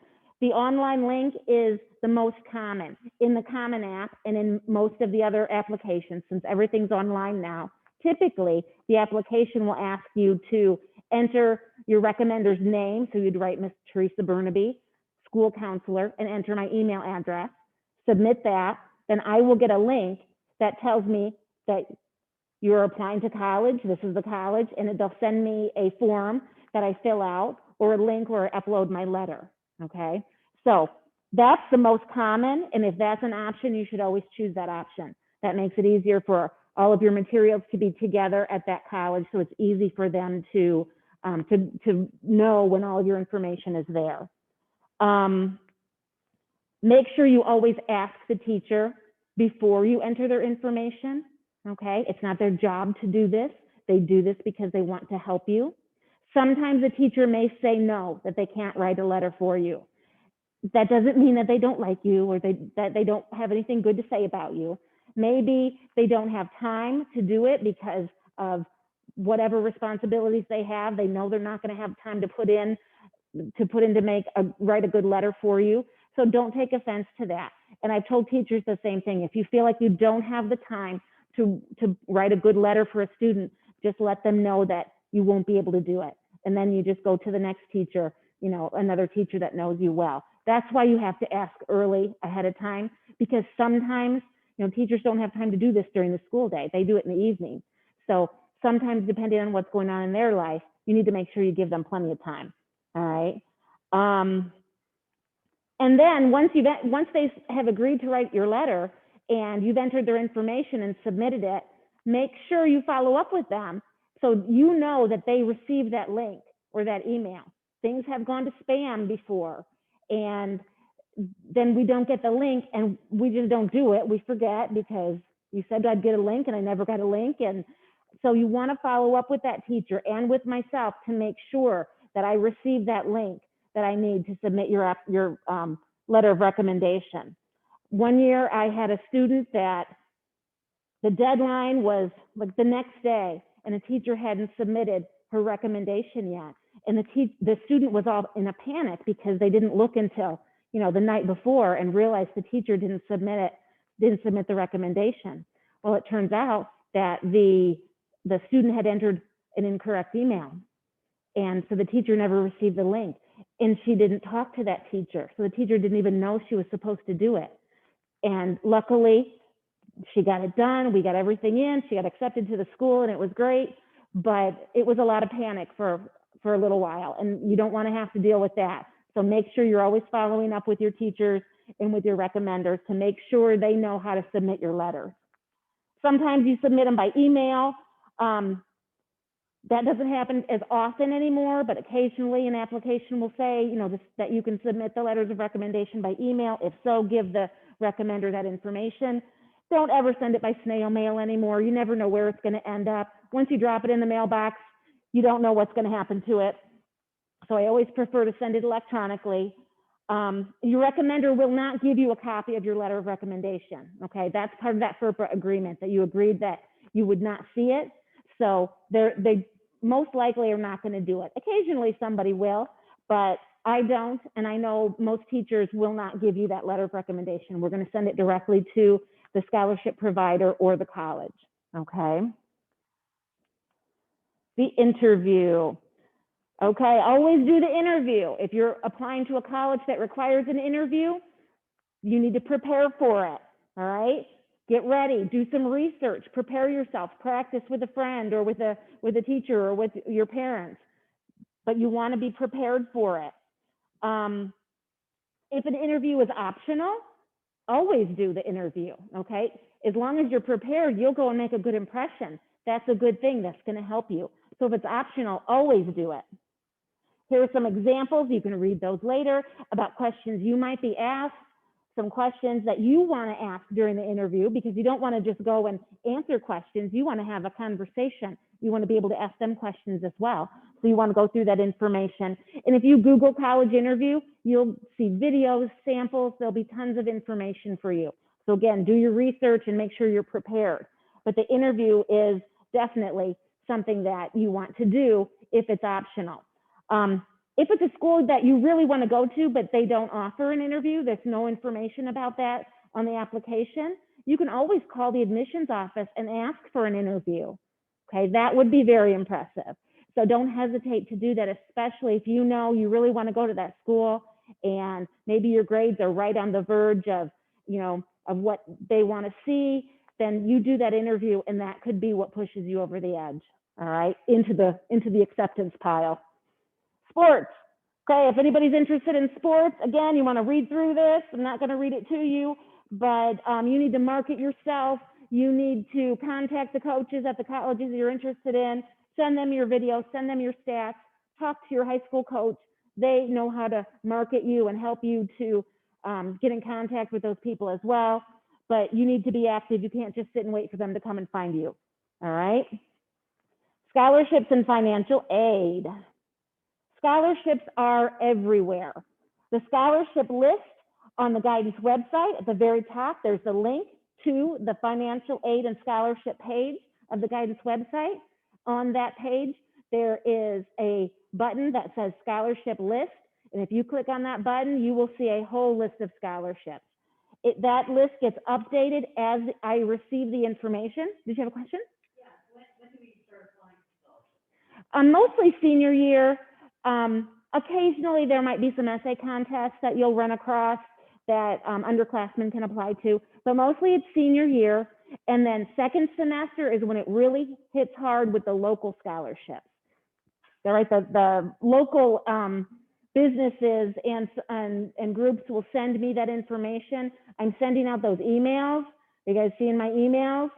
The online link is the most common in the Common App and in most of the other applications, since everything's online now. Typically, the application will ask you to enter your recommender's name. So you'd write Miss Teresa Bernabei, school counselor, and enter my email address. Submit that. Then I will get a link that tells me that you're applying to college. This is the college. And they'll send me a form that I fill out or a link where I upload my letter. Okay. So that's the most common. And if that's an option, you should always choose that option. That makes it easier for all of your materials to be together at that college, so it's easy for them to know when all of your information is there. Make sure you always ask the teacher before you enter their information, okay? It's not their job to do this. They do this because they want to help you. Sometimes a teacher may say no, that they can't write a letter for you. That doesn't mean that they don't like you or that they don't have anything good to say about you. Maybe they don't have time to do it because of whatever responsibilities they have. They know they're not going to have time to put in to write a good letter for you. So don't take offense to that. And I've told teachers the same thing. If you feel like you don't have the time to write a good letter for a student, just let them know that you won't be able to do it. And then you just go to the next teacher, another teacher that knows you well. That's why you have to ask early ahead of time, because sometimes teachers don't have time to do this during the school day. They do it in the evening. So sometimes, depending on what's going on in their life, you need to make sure you give them plenty of time. All right. And then once they have agreed to write your letter and you've entered their information and submitted it, make sure you follow up with them so you know that they received that link or that email. Things have gone to spam before, and then we don't get the link and we just don't do it. We forget because you said I'd get a link and I never got a link. And so you want to follow up with that teacher and with myself to make sure that I receive that link that I need to submit your letter of recommendation. One year I had a student that the deadline was like the next day and the teacher hadn't submitted her recommendation yet. And the student was all in a panic because they didn't look until the night before and realized the teacher didn't submit the recommendation. Well, it turns out that the student had entered an incorrect email. And so the teacher never received the link, and she didn't talk to that teacher. So the teacher didn't even know she was supposed to do it. And luckily she got it done. We got everything in, she got accepted to the school, and it was great, but it was a lot of panic for a little while, and you don't want to have to deal with that. So make sure you're always following up with your teachers and with your recommenders to make sure they know how to submit your letters. Sometimes you submit them by email. That doesn't happen as often anymore, but occasionally an application will say, that you can submit the letters of recommendation by email. If so, give the recommender that information. Don't ever send it by snail mail anymore. You never know where it's going to end up. Once you drop it in the mailbox, you don't know what's going to happen to it. So I always prefer to send it electronically. Your recommender will not give you a copy of your letter of recommendation. Okay, that's part of that FERPA agreement, that you agreed that you would not see it. So they most likely are not going to do it. Occasionally somebody will, but I don't, and I know most teachers will not give you that letter of recommendation. We're going to send it directly to the scholarship provider or the college. Okay. The interview. Okay, always do the interview. If you're applying to a college that requires an interview, you need to prepare for it, all right? Get ready, do some research, prepare yourself, practice with a friend or with a teacher or with your parents, but you wanna be prepared for it. If an interview is optional, always do the interview, okay? As long as you're prepared, you'll go and make a good impression. That's a good thing, that's gonna help you. So if it's optional, always do it. Here are some examples, you can read those later, about questions you might be asked, some questions that you want to ask during the interview, because you don't want to just go and answer questions. You want to have a conversation. You want to be able to ask them questions as well. So you want to go through that information. And if you Google college interview, you'll see videos, samples, there'll be tons of information for you. So again, do your research and make sure you're prepared. But the interview is definitely something that you want to do if it's optional. If it's a school that you really want to go to, but they don't offer an interview, there's no information about that on the application, you can always call the admissions office and ask for an interview. Okay, that would be very impressive. So don't hesitate to do that, especially if you know you really want to go to that school and maybe your grades are right on the verge of, of what they want to see, then you do that interview and that could be what pushes you over the edge, all right, into the acceptance pile. Sports. Okay, if anybody's interested in sports, again, you want to read through this. I'm not going to read it to you, but you need to market yourself. You need to contact the coaches at the colleges you're interested in, send them your videos, send them your stats, talk to your high school coach. They know how to market you and help you to get in contact with those people as well. But you need to be active. You can't just sit and wait for them to come and find you. All right? Scholarships and financial aid. Scholarships are everywhere. The scholarship list on the guidance website, at the very top, there's a link to the financial aid and scholarship page of the guidance website. On that page, there is a button that says scholarship list. And if you click on that button, you will see a whole list of scholarships. That list gets updated as I receive the information. Did you have a question? Yeah, when do we start applying for scholarships? Mostly senior year. Occasionally there might be some essay contests that you'll run across that underclassmen can apply to, but mostly it's senior year. And then second semester is when it really hits hard with the local scholarships. All right, the local businesses and groups will send me that information. I'm sending out those emails. You guys seeing my emails?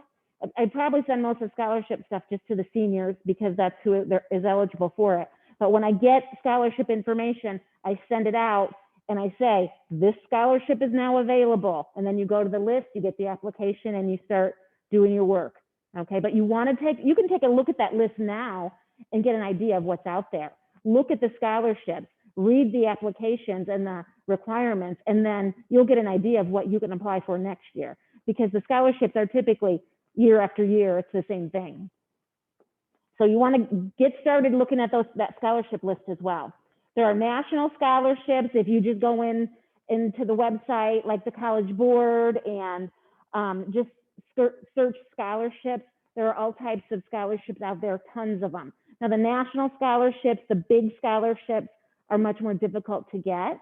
I probably send most of the scholarship stuff just to the seniors because that's who is eligible for it. But when I get scholarship information, I send it out and I say, this scholarship is now available. And then you go to the list, you get the application and you start doing your work. Okay, but you can take a look at that list now and get an idea of what's out there. Look at the scholarships, read the applications and the requirements, and then you'll get an idea of what you can apply for next year. Because the scholarships are typically year after year, it's the same thing. So you want to get started looking at that scholarship list as well. There are national scholarships. If you just go into the website, like the College Board, and just search scholarships, there are all types of scholarships out there, tons of them. Now the national scholarships, the big scholarships, are much more difficult to get.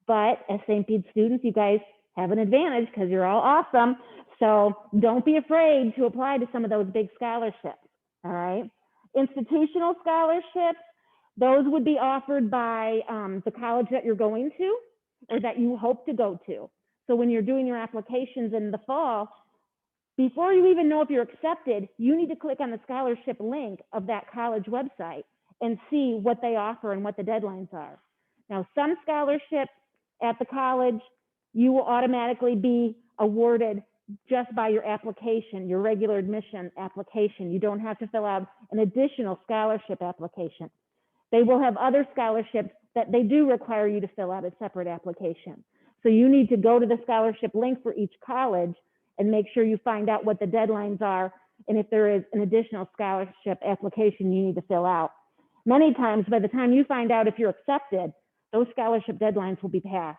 But as St. Bede students, you guys have an advantage because you're all awesome. So don't be afraid to apply to some of those big scholarships, all right? Institutional scholarships, those would be offered by the college that you're going to or that you hope to go to. So when you're doing your applications in the fall, before you even know if you're accepted, you need to click on the scholarship link of that college website and see what they offer and what the deadlines are. Now, some scholarships at the college, you will automatically be awarded just by your application, your regular admission application. You don't have to fill out an additional scholarship application. They will have other scholarships that they do require you to fill out a separate application. So you need to go to the scholarship link for each college and make sure you find out what the deadlines are and if there is an additional scholarship application you need to fill out. Many times, by the time you find out if you're accepted, those scholarship deadlines will be passed.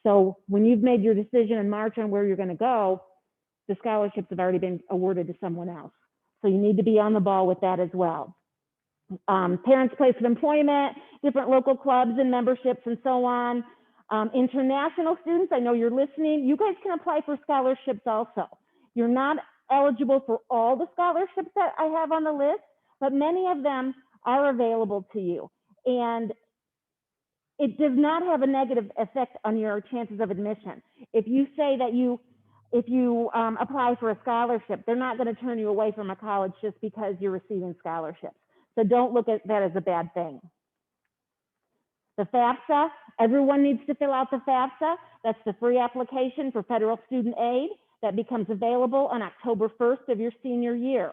So when you've made your decision in March on where you're going to go, the scholarships have already been awarded to someone else. So you need to be on the ball with that as well. Parents' place of employment, different local clubs and memberships and so on. International students, I know you're listening, you guys can apply for scholarships also. You're not eligible for all the scholarships that I have on the list, but many of them are available to you. And it does not have a negative effect on your chances of admission. If you say that if you apply for a scholarship, they're not going to turn you away from a college just because you're receiving scholarships. So don't look at that as a bad thing. The Fafsa, everyone needs to fill out the Fafsa. That's the free application for federal student aid that becomes available on October 1st of your senior year.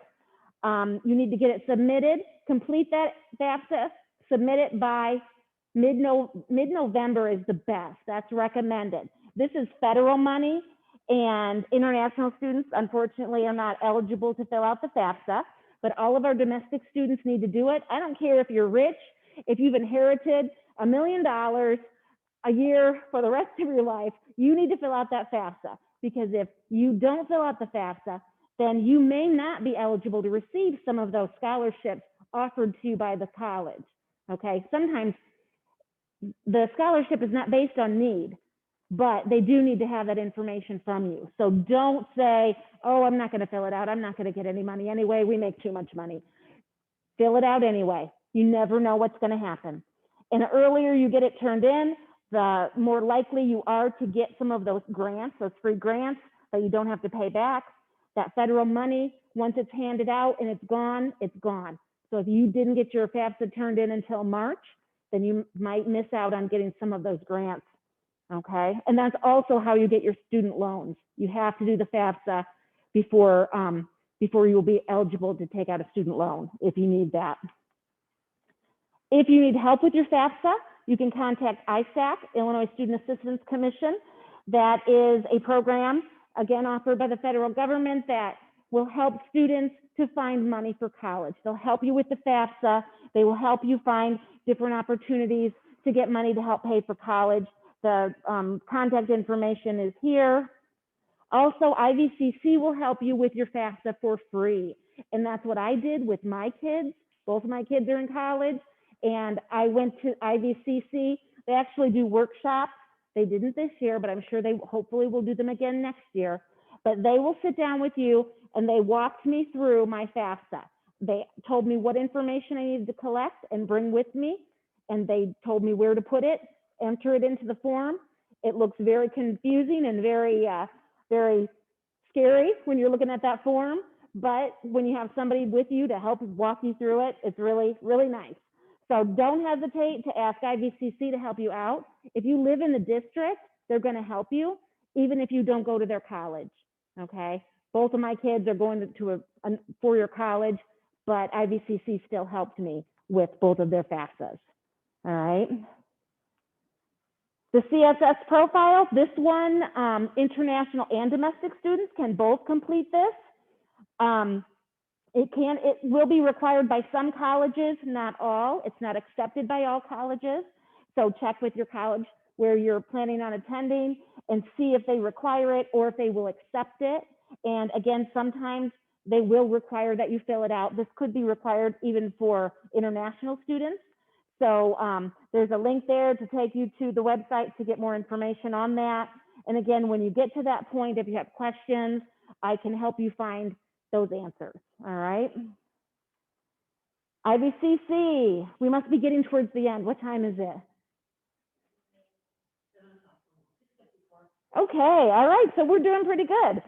You need to get it submitted, complete that Fafsa, submit it by mid-November is the best. That's recommended. This is federal money, and international students, unfortunately, are not eligible to fill out the Fafsa, but all of our domestic students need to do it. I don't care if you're rich, if you've inherited $1 million a year for the rest of your life, you need to fill out that Fafsa, because if you don't fill out the Fafsa, then you may not be eligible to receive some of those scholarships offered to you by the college, okay? Sometimes the scholarship is not based on need, but they do need to have that information from you. So don't say, oh, I'm not going to fill it out. I'm not going to get any money anyway. We make too much money. Fill it out anyway. You never know what's going to happen. And the earlier you get it turned in, the more likely you are to get some of those grants, those free grants that you don't have to pay back. That federal money, once it's handed out and it's gone, it's gone. So if you didn't get your FAFSA turned in until March, then you might miss out on getting some of those grants, okay? And that's also how you get your student loans. You have to do the FAFSA before you will be eligible to take out a student loan if you need that. If you need help with your FAFSA, you can contact ISAC, Illinois Student Assistance Commission. That is a program, again, offered by the federal government that will help students to find money for college. They'll help you with the FAFSA. They will help you find different opportunities to get money to help pay for college. The contact information is here. Also, IVCC will help you with your FAFSA for free. And that's what I did with my kids. Both of my kids are in college. And I went to IVCC. They actually do workshops. They didn't this year, but I'm sure they hopefully will do them again next year. But they will sit down with you and they walked me through my FAFSA. They told me what information I needed to collect and bring with me. And they told me where to put it, enter it into the form. It looks very confusing and very scary when you're looking at that form. But when you have somebody with you to help walk you through it, it's really, really nice. So don't hesitate to ask IVCC to help you out. If you live in the district, they're going to help you, even if you don't go to their college, okay? Both of my kids are going to a four-year college, but IVCC still helped me with both of their FAFSAs, all right? The Css Profile, this one, international and domestic students can both complete this. It will be required by some colleges, not all. It's not accepted by all colleges. So check with your college where you're planning on attending and see if they require it or if they will accept it. And again, sometimes they will require that you fill it out. This could be required even for international students. So there's a link there to take you to the website to get more information on that. And again, when you get to that point, if you have questions, I can help you find those answers, all right? IVCC, we must be getting towards the end. What time is it? Okay, all right, so we're doing pretty good.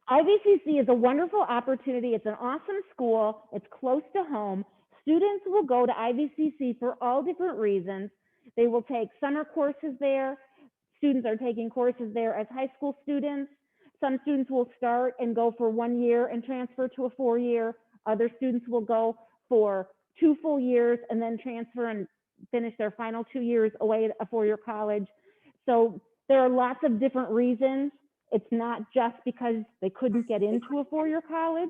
IVCC is a wonderful opportunity. It's an awesome school. It's close to home. Students will go to IVCC for all different reasons. They will take summer courses there. students are taking courses there as high school students. Some students will start and go for 1 year and transfer to a 4-year. Other students will go for 2 full years and then transfer and finish their final 2 years away at a 4-year college. So there are lots of different reasons. It's not just because they couldn't get into a 4-year college.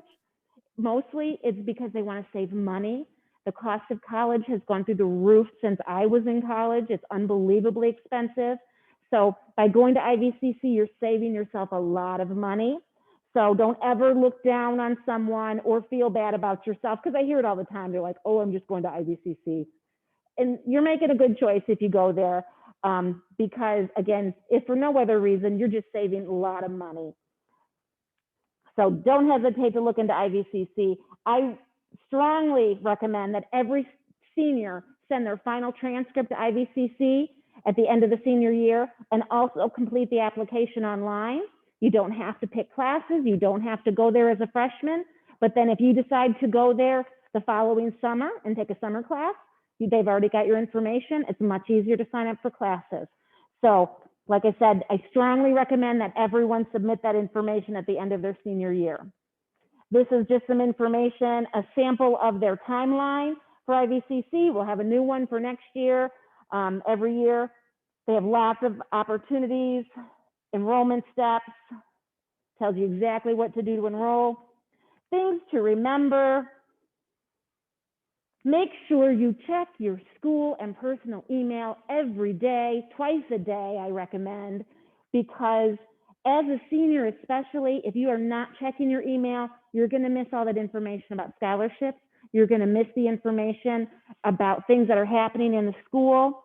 Mostly it's because they want to save money. The cost of college has gone through the roof since I was in college. It's unbelievably expensive. So by going to IVCC, you're saving yourself a lot of money. So don't ever look down on someone or feel bad about yourself, because I hear it all the time. They're like, oh, I'm just going to IVCC. And you're making a good choice if you go there, because again, if for no other reason, you're just saving a lot of money. So don't hesitate to look into IVCC. I strongly recommend that every senior send their final transcript to IVCC at the end of the senior year, and also complete the application online. You don't have to pick classes. You don't have to go there as a freshman. But then if you decide to go there the following summer and take a summer class, they've already got your information. It's much easier to sign up for classes. So like I said, I strongly recommend that everyone submit that information at the end of their senior year. This is just some information, a sample of their timeline for IVCC. We'll have a new one for next year. Every year, they have lots of opportunities, enrollment steps, tells you exactly what to do to enroll, things to remember. Make sure you check your school and personal email every day, twice a day, I recommend, because as a senior, especially if you are not checking your email, you're going to miss all that information about scholarships. You're going to miss the information about things that are happening in the school.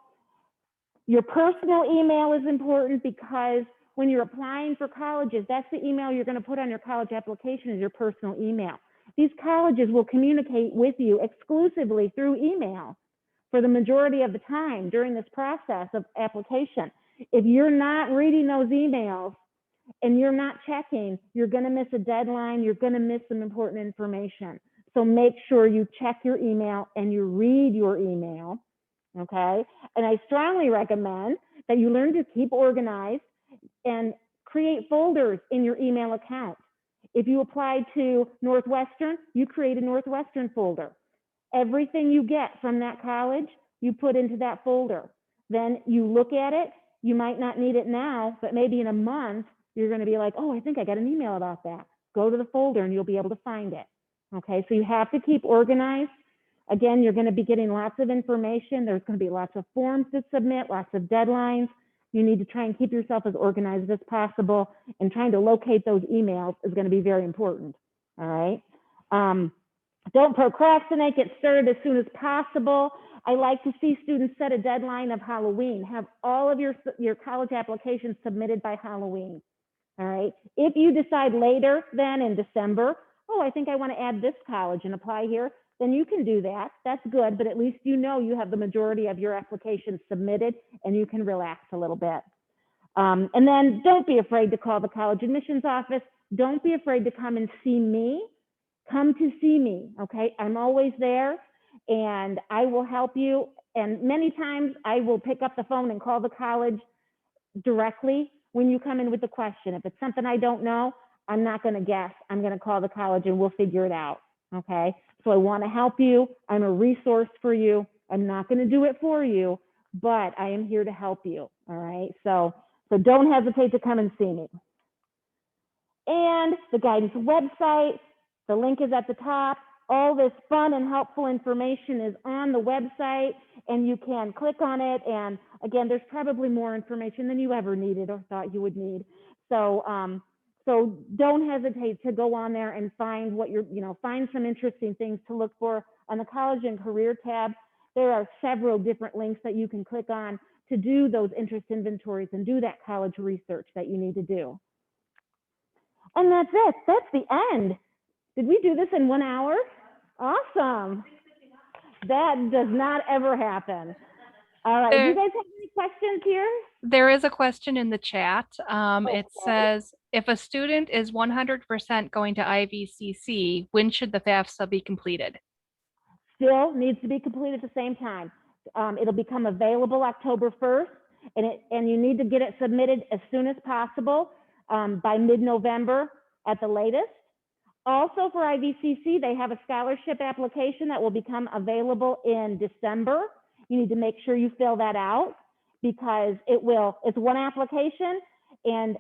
Your personal email is important, because when you're applying for colleges, that's the email you're going to put on your college application, is your personal email. These colleges will communicate with you exclusively through email for the majority of the time during this process of application. If you're not reading those emails and you're not checking, you're going to miss a deadline. You're going to miss some important information. So make sure you check your email and you read your email, okay? And I strongly recommend that you learn to keep organized and create folders in your email account. If you apply to Northwestern, you create a Northwestern folder. Everything you get from that college, you put into that folder. Then you look at it. You might not need it now, but maybe in a month, you're going to be like, oh, I think I got an email about that. Go to the folder and you'll be able to find it. Okay, so you have to keep organized. Again, you're going to be getting lots of information. There's going to be lots of forms to submit, lots of deadlines. You need to try and keep yourself as organized as possible, and trying to locate those emails is going to be very important. All right. Don't procrastinate, get started as soon as possible. I like to see students set a deadline of Halloween. Have all of your college applications submitted by Halloween. All right. If you decide later then in December, oh, I think I want to add this college and apply here, then you can do that. That's good, but at least you know you have the majority of your applications submitted and you can relax a little bit. And then don't be afraid to call the college admissions office. Don't be afraid to come and see me. Come to see me, okay? I'm always there and I will help you. And many times I will pick up the phone and call the college directly when you come in with the question. If it's something I don't know, I'm not going to guess. I'm going to call the college and we'll figure it out, okay? So I want to help you. I'm a resource for you. I'm not going to do it for you, but I am here to help you, all right? So don't hesitate to come and see me. And the guidance website, the link is at the top. All this fun and helpful information is on the website, and you can click on it. And again, there's probably more information than you ever needed or thought you would need. So don't hesitate to go on there and find what find some interesting things to look for. On the college and career tab, there are several different links that you can click on to do those interest inventories and do that college research that you need to do. And that's it. That's the end. Did we do this in 1 hour? Awesome. That does not ever happen. All right. Do you guys have any questions here? There is a question in the chat. It says, if a student is 100% going to IVCC, when should the Fafsa be completed? Still needs to be completed at the same time. It'll become available October 1st. and you need to get it submitted as soon as possible, by mid-November at the latest. Also for IVCC, they have a scholarship application that will become available in December. You need to make sure you fill that out because it's one application, and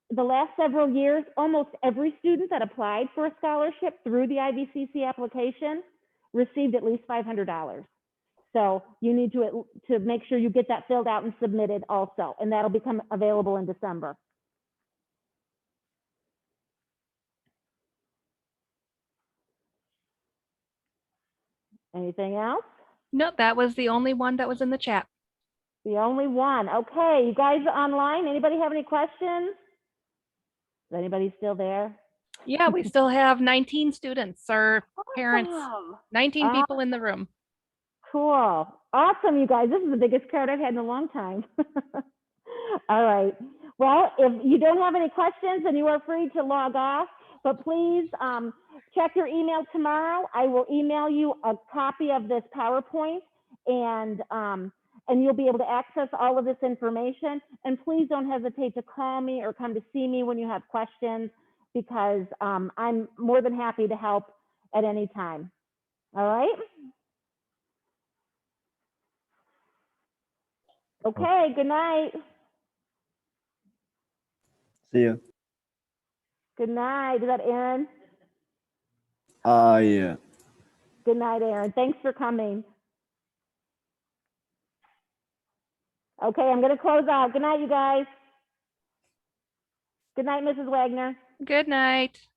the last several years, almost every student that applied for a scholarship through the IVCC application received at least $500. So you need to make sure you get that filled out and submitted also, and that'll become available in December. Anything else? No, that was the only one that was in the chat. The only one. Okay, you guys online, anybody have any questions? Is anybody still there? Yeah, we still have 19 students or parents, Awesome. 19 people in the room. Cool. Awesome, you guys. This is the biggest crowd I've had in a long time. All right. Well, if you don't have any questions, then you are free to log off. But please check your email tomorrow. I will email you a copy of this PowerPoint, and you'll be able to access all of this information. And please don't hesitate to call me or come to see me when you have questions, because I'm more than happy to help at any time. All right? Okay, good night. See ya. Good night. Is that Aaron? Yeah. Good night, Aaron. Thanks for coming. Okay, I'm going to close out. Good night, you guys. Good night, Mrs. Wagner. Good night.